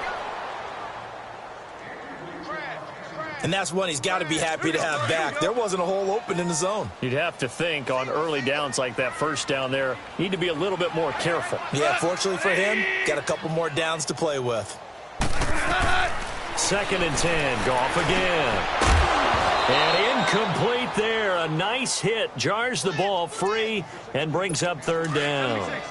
Speaker 2: And that's one he's got to be happy to have back. There wasn't a hole open in the zone.
Speaker 1: You'd have to think on early downs like that first down there, need to be a little bit more careful.
Speaker 2: Yeah, fortunately for him, got a couple more downs to play with.
Speaker 1: 2nd and 10, Goff again. And incomplete there. A nice hit, jars the ball free, and brings up 3rd down.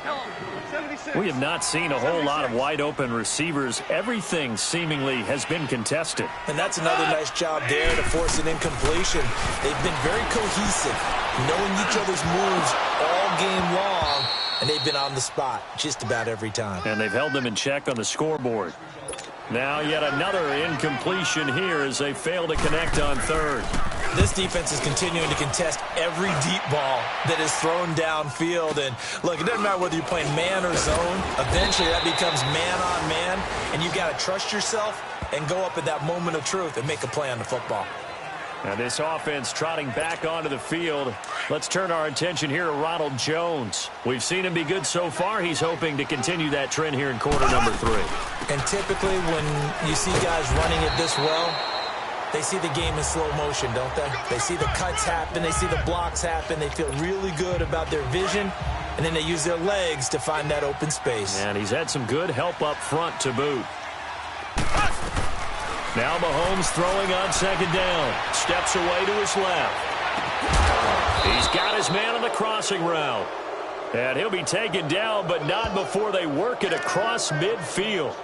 Speaker 1: We have not seen a whole lot of wide-open receivers. Everything seemingly has been contested.
Speaker 2: And that's another nice job there to force an incompletion. They've been very cohesive, knowing each other's moves all game long, and they've been on the spot just about every time.
Speaker 1: And they've held them in check on the scoreboard. Now yet another incompletion here as they fail to connect on 3rd.
Speaker 2: This defense is continuing to contest every deep ball that is thrown downfield. And, look, it doesn't matter whether you're playing man or zone. Eventually that becomes man-on-man, and you've got to trust yourself and go up at that moment of truth and make a play on the football.
Speaker 1: Now this offense trotting back onto the field. Let's turn our attention here to Ronald Jones. We've seen him be good so far. He's hoping to continue that trend here in quarter number 3.
Speaker 2: And typically when you see guys running it this well, they see the game in slow motion, don't they? They see the cuts happen. They see the blocks happen. They feel really good about their vision, and then they use their legs to find that open space.
Speaker 1: And he's had some good help up front to boot. Now Mahomes throwing on 2nd down. Steps away to his left. He's got his man on the crossing route. And he'll be taken down, but not before they work it across midfield.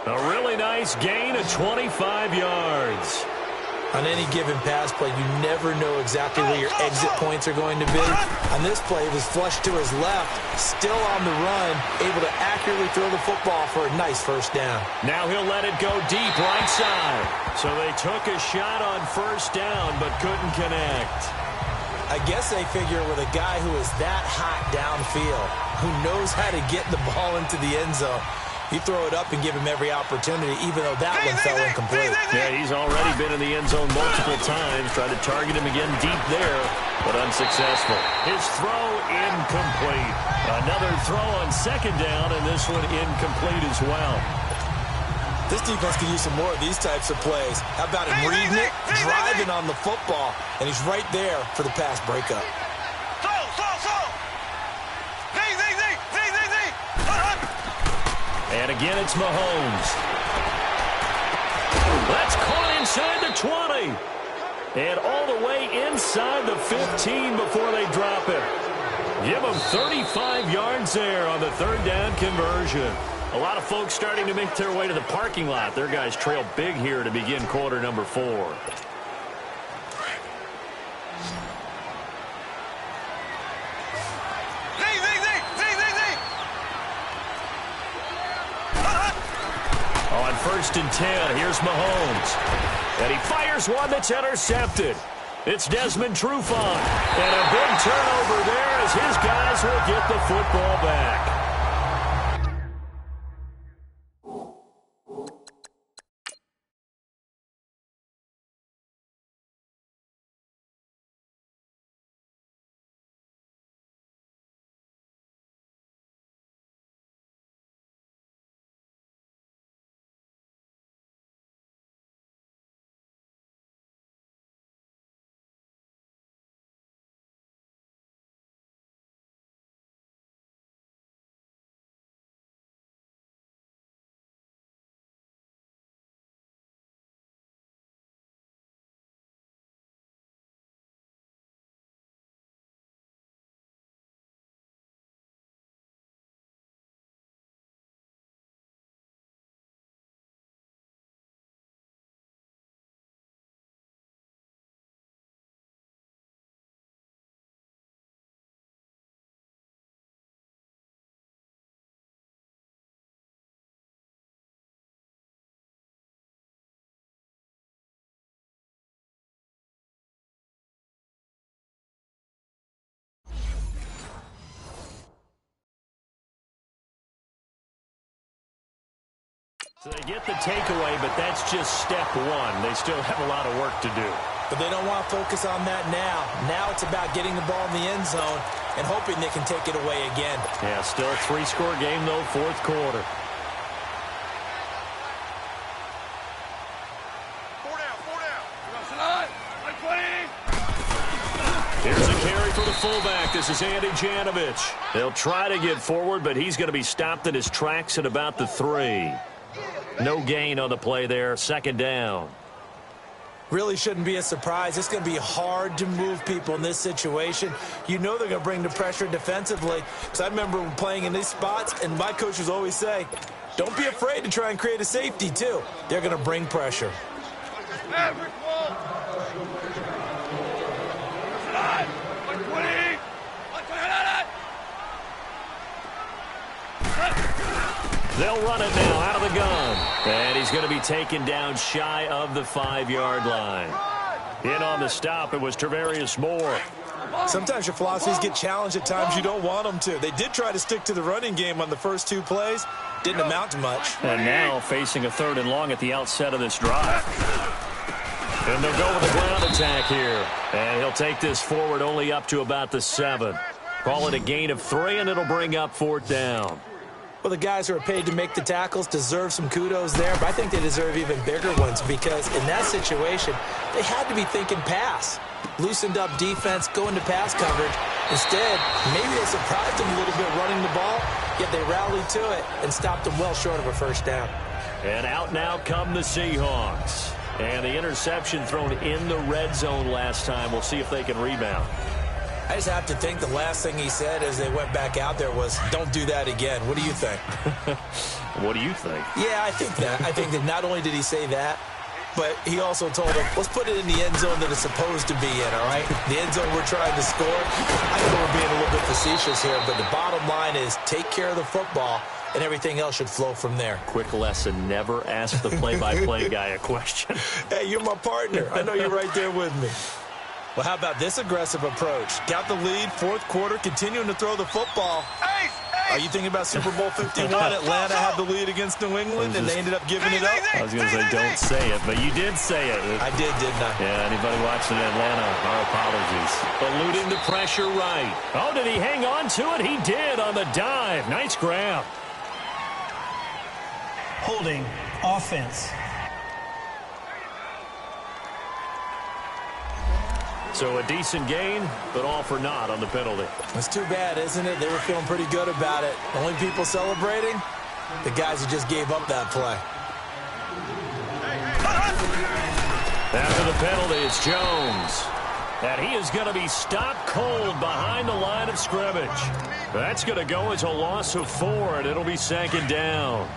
Speaker 1: A really nice gain of 25 yards.
Speaker 2: On any given pass play, you never know exactly where your exit points are going to be. On this play, it was flushed to his left, still on the run, able to accurately throw the football for a nice first down.
Speaker 1: Now he'll let it go deep right side. So they took a shot on 1st down, but couldn't connect.
Speaker 2: I guess they figure with a guy who is that hot downfield, who knows how to get the ball into the end zone, you throw it up and give him every opportunity, even though that one fell incomplete.
Speaker 1: Yeah, he's already been in the end zone multiple times. Tried to target him again deep there, but unsuccessful. His throw incomplete. Another throw on 2nd down, and this one incomplete as well.
Speaker 2: This defense could use some more of these types of plays. How about him reading it, driving on the football, and he's right there for the pass breakup.
Speaker 1: And again, it's Mahomes. That's caught inside the 20. And all the way inside the 15 before they drop it. Give them 35 yards there on the 3rd down conversion. A lot of folks starting to make their way to the parking lot. Their guys trail big here to begin quarter number 4. On 1st and 10, here's Mahomes. And he fires one that's intercepted. It's Desmond Trufant. And a big turnover there as his guys will get the football back. So they get the takeaway, but that's just step one. They still have a lot of work to do.
Speaker 2: But they don't want to focus on that now. Now it's about getting the ball in the end zone and hoping they can take it away again.
Speaker 1: Yeah, still a three-score game, though, fourth quarter. Here's a carry for the fullback. This is Andy Janovich. They'll try to get forward, but he's going to be stopped in his tracks at about the 3. No gain on the play there. Second down.
Speaker 2: Really shouldn't be a surprise. It's going to be hard to move people in this situation. You know they're going to bring the pressure defensively. Because I remember playing in these spots, and my coaches always say, don't be afraid to try and create a safety, too. They're going to bring pressure.
Speaker 1: They'll run it now out of the gun. And he's going to be taken down shy of the 5-yard line. In on the stop, it was Travarius Moore.
Speaker 2: Sometimes your philosophies get challenged at times you don't want them to. They did try to stick to the running game on the first 2 plays. Didn't amount to much.
Speaker 1: And now facing a 3rd and long at the outset of this drive. And they'll go with the ground attack here. And he'll take this forward only up to about the 7. Call it a gain of 3, and it'll bring up 4th down.
Speaker 2: Well, the guys who are paid to make the tackles deserve some kudos there, but I think they deserve even bigger ones because in that situation, they had to be thinking pass. Loosened up defense, going to pass coverage. Instead, maybe they surprised them a little bit running the ball, yet they rallied to it and stopped them well short of a first down.
Speaker 1: And out now come the Seahawks. And the interception thrown in the red zone last time. We'll see if they can rebound.
Speaker 2: I just have to think the last thing he said as they went back out there was, don't do that again. What do you think?
Speaker 1: What do you think?
Speaker 2: Yeah, I think that. I think that not only did he say that, but he also told them, let's put it in the end zone that it's supposed to be in, all right? The end zone we're trying to score. I know we're being a little bit facetious here, but the bottom line is take care of the football, and everything else should flow from there.
Speaker 1: Quick lesson, never ask the play-by-play guy a question.
Speaker 2: Hey, you're my partner. I know you're right there with me. Well, how about this aggressive approach? Got the lead, 4th quarter, continuing to throw the football. Are you thinking about Super Bowl 51? Atlanta had the lead against New England, and they ended up giving it up?
Speaker 1: I was going to say, don't say it, but you did say it.
Speaker 2: I did, didn't I?
Speaker 1: Yeah, anybody watching Atlanta, our apologies. Eluding the pressure right. Oh, did he hang on to it? He did on the dive. Nice grab.
Speaker 3: Holding offense.
Speaker 1: So a decent gain, but all for naught on the penalty.
Speaker 2: That's too bad, isn't it? They were feeling pretty good about it. The only people celebrating, the guys who just gave up that play.
Speaker 1: After the penalty, it's Jones. And he is going to be stopped cold behind the line of scrimmage. That's going to go as a loss of 4, and it'll be 2nd down.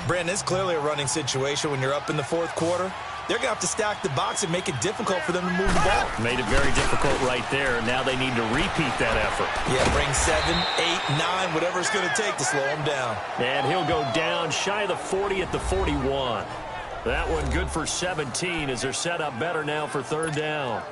Speaker 2: Brandon, it's clearly a running situation when you're up in the 4th quarter. They're going to have to stack the box and make it difficult for them to move the ball.
Speaker 1: Made it very difficult right there. Now they need to repeat that effort.
Speaker 2: Yeah, bring 7, 8, 9, whatever it's going to take to slow them down.
Speaker 1: And he'll go down shy of the 40 at the 41. That one good for 17 as they're set up better now for 3rd down.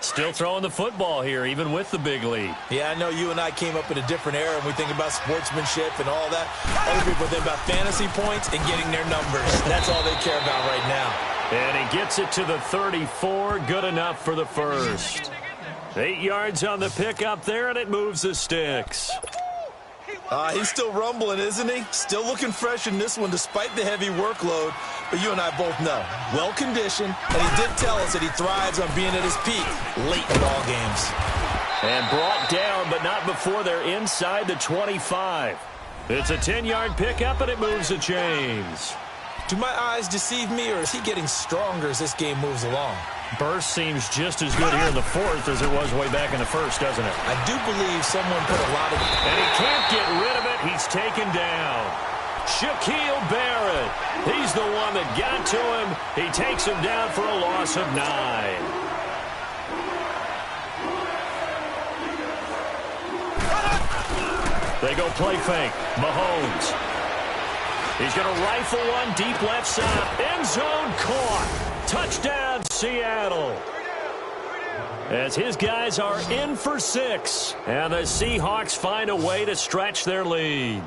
Speaker 1: Still throwing the football here, even with the big lead.
Speaker 2: Yeah, I know you and I came up in a different era, and we think about sportsmanship and all that. Other people think about fantasy points and getting their numbers. That's all they care about right now.
Speaker 1: And he gets it to the 34. Good enough for the first. 8 yards on the pickup there, and it moves the sticks.
Speaker 2: He's still rumbling, isn't he? Still looking fresh in this one despite the heavy workload. But you and I both know, well-conditioned, and he did tell us that he thrives on being at his peak late in ball games.
Speaker 1: And brought down, but not before they're inside the 25. It's a 10-yard pickup, and it moves the chains.
Speaker 2: Do my eyes deceive me, or is he getting stronger as this game moves along?
Speaker 1: Burst seems just as good here in the 4th as it was way back in the 1st, doesn't it?
Speaker 2: I do believe someone put a lot of...
Speaker 1: And he can't get rid of it. He's taken down. Shaquille Barrett. He's the one that got to him. He takes him down for a loss of 9. They go play fake. Mahomes. He's going to rifle one deep left side. End zone caught. Touchdown, Seattle. As his guys are in for 6. And the Seahawks find a way to stretch their lead.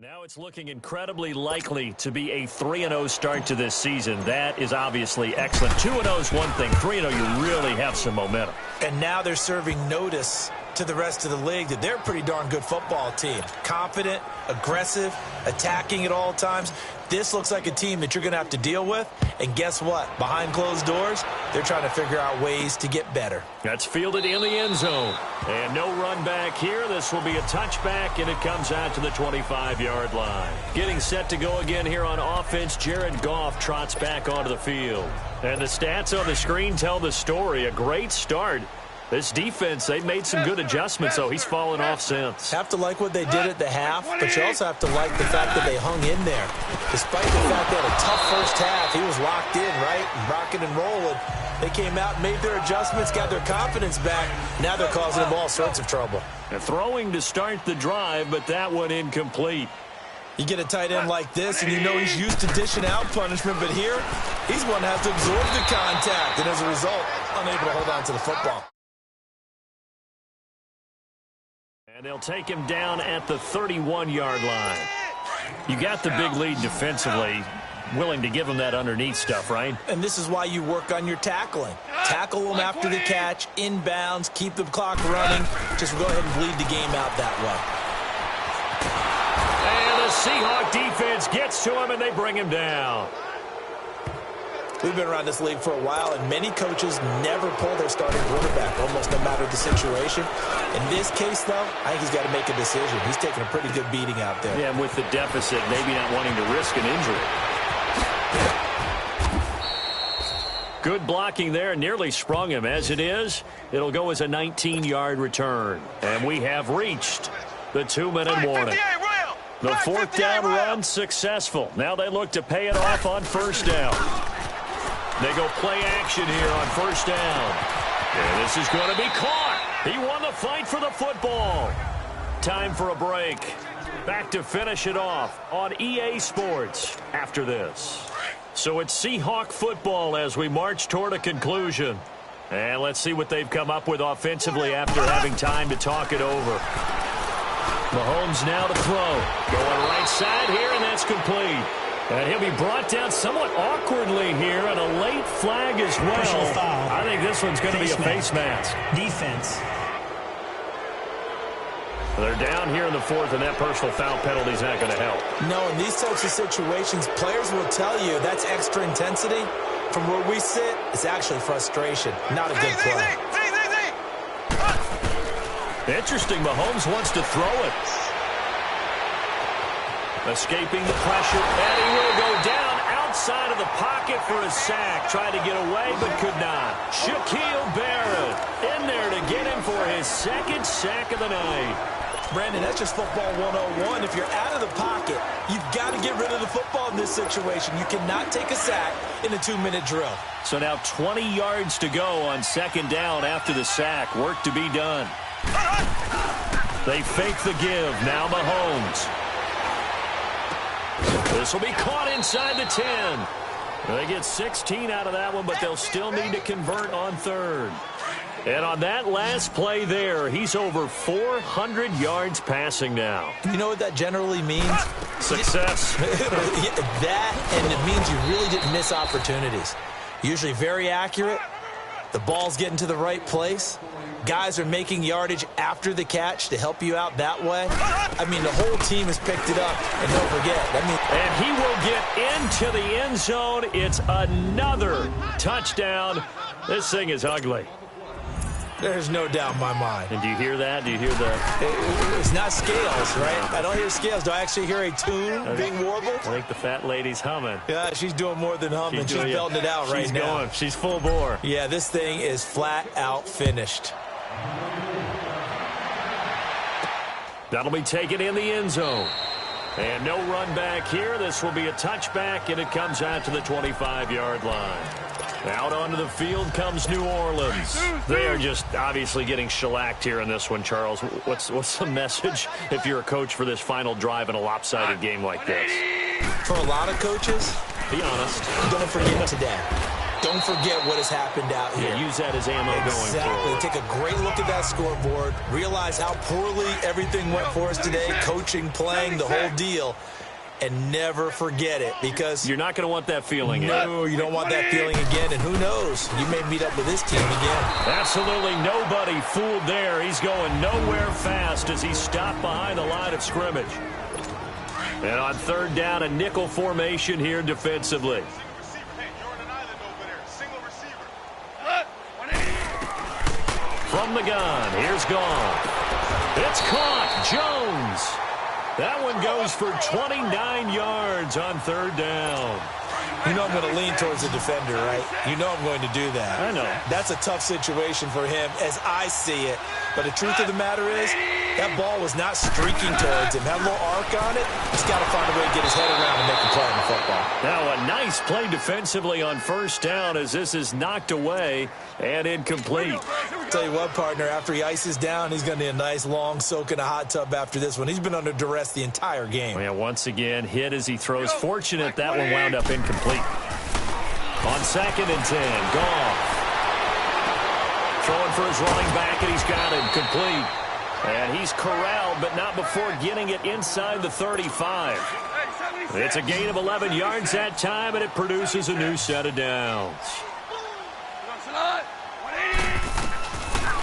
Speaker 1: Now it's looking incredibly likely to be a 3-0 start to this season. That is obviously excellent. 2-0 is one thing. 3-0, you really have some momentum.
Speaker 2: And now they're serving notice to the rest of the league that they're a pretty darn good football team. Confident, aggressive, attacking at all times. This looks like a team that you're going to have to deal with. And guess what? Behind closed doors, they're trying to figure out ways to get better.
Speaker 1: That's fielded in the end zone. And no run back here. This will be a touchback, and it comes out to the 25-yard line. Getting set to go again here on offense, Jared Goff trots back onto the field. And the stats on the screen tell the story. A great start. This defense, they've made some good adjustments, so he's fallen off since.
Speaker 2: Have to like what they did at the half, but you also have to like the fact that they hung in there. Despite the fact they had a tough first half, he was locked in, right? Rocking and rolling. They came out, made their adjustments, got their confidence back. Now they're causing them all sorts of trouble.
Speaker 1: And throwing to start the drive, but that one incomplete.
Speaker 2: You get a tight end like this, and you know he's used to dishing out punishment, but here, he's one that has to absorb the contact, and as a result, unable to hold on to the football.
Speaker 1: And they'll take him down at the 31-yard line. You got the big lead defensively, willing to give him that underneath stuff, right?
Speaker 2: And this is why you work on your tackling. Tackle them after the catch, inbounds, keep the clock running. Just go ahead and bleed the game out that way.
Speaker 1: And the Seahawk defense gets to him, and they bring him down.
Speaker 2: We've been around this league for a while, and many coaches never pull their starting quarterback, almost no matter the situation. In this case, though, I think he's got to make a decision. He's taking a pretty good beating out there.
Speaker 1: Yeah, and with the deficit, maybe not wanting to risk an injury. Good blocking there, nearly sprung him. As it is, it'll go as a 19-yard return. And we have reached the 2-minute warning. The fourth down run successful. Now they look to pay it off on first down. They go play action here on first down. And this is going to be caught. He won the fight for the football. Time for a break. Back to finish it off on EA Sports after this. So it's Seahawk football as we march toward a conclusion. And let's see what they've come up with offensively after having time to talk it over. Mahomes now to throw. Going right side here, and that's complete. And he'll be brought down somewhat awkwardly here, and a late flag as well.
Speaker 3: Foul.
Speaker 1: I think this one's going to be a face mask.
Speaker 3: Defense.
Speaker 1: They're down here in the fourth, and that personal foul penalty is not going to help.
Speaker 2: No, in these types of situations, players will tell you that's extra intensity. From where we sit, it's actually frustration, not a good play.
Speaker 1: Interesting, Mahomes wants to throw it. Escaping the pressure, and he will go down outside of the pocket for a sack. Tried to get away, but could not. Shaquille Barrett in there to get him for his second sack of the night.
Speaker 2: Brandon, that's just football 101. If you're out of the pocket, you've got to get rid of the football in this situation. You cannot take a sack in a 2-minute drill.
Speaker 1: So now 20 yards to go on second down after the sack. Work to be done. They fake the give. Now Mahomes. This will be caught inside the 10. They get 16 out of that one, but they'll still need to convert on third. And on that last play there, he's over 400 yards passing now.
Speaker 2: You know what that generally means?
Speaker 1: Success.
Speaker 2: That, and it means you really didn't miss opportunities. Usually very accurate. The ball's getting to the right place. Guys are making yardage after the catch to help you out that way. I mean, the whole team has picked it up. And don't forget,
Speaker 1: and he will get into the end zone. It's another touchdown. This thing is ugly.
Speaker 2: There's no doubt in my mind.
Speaker 1: And do you hear that? Do you hear the...
Speaker 2: It's not scales, right? I don't hear scales. Do I actually hear a tune being warbled?
Speaker 1: I think the fat lady's humming.
Speaker 2: Yeah, she's doing more than humming. She's belting it out right now.
Speaker 1: She's full bore.
Speaker 2: Yeah, this thing is flat out finished.
Speaker 1: That'll be taken in the end zone. And no run back here. This will be a touchback, and it comes out to the 25-yard line. Out onto the field comes New Orleans. They are just obviously getting shellacked here in this one, Charles. What's the message if you're a coach for this final drive in a lopsided game like this?
Speaker 2: For a lot of coaches,
Speaker 1: be honest.
Speaker 2: don't forget today. don't forget what has happened out here.
Speaker 1: Yeah, use that as ammo going forward.
Speaker 2: Exactly. Take a great look at that scoreboard. Realize how poorly everything went for us today. Coaching, playing, the whole deal. And never forget it, because
Speaker 1: you're not going to want that feeling.
Speaker 2: No, you don't want that feeling again. And who knows? You may meet up with this team again.
Speaker 1: Absolutely nobody fooled there. He's going nowhere fast as he stopped behind the line of scrimmage. And on third down, a nickel formation here defensively. From the gun, here's Goff. It's caught. Jones. That one goes for 29 yards on third down.
Speaker 2: You know I'm going to lean towards the defender, right? You know I'm going to do that.
Speaker 1: I know.
Speaker 2: That's a tough situation for him as I see it. But the truth of the matter is, that ball was not streaking towards him. Had a little arc on it. He's got to find a way to get his head around and make a play on the football.
Speaker 1: Now a nice play defensively on first down as this is knocked away and incomplete.
Speaker 2: Tell you what, partner, after he ices down, he's going to need a nice long soak in a hot tub after this one. He's been under duress the entire game.
Speaker 1: Yeah, once again, hit as he throws. Fortunate that one wound up incomplete. On 2nd and 10, Goff. Throwing for his running back, and he's got it complete. And he's corralled, but not before getting it inside the 35. It's a gain of 11 yards that time, and it produces a new set of downs.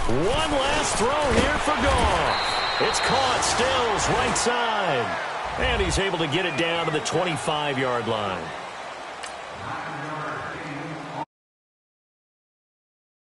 Speaker 1: One last throw here for Goff. It's caught, Stills, right side. And he's able to get it down to the 25-yard line.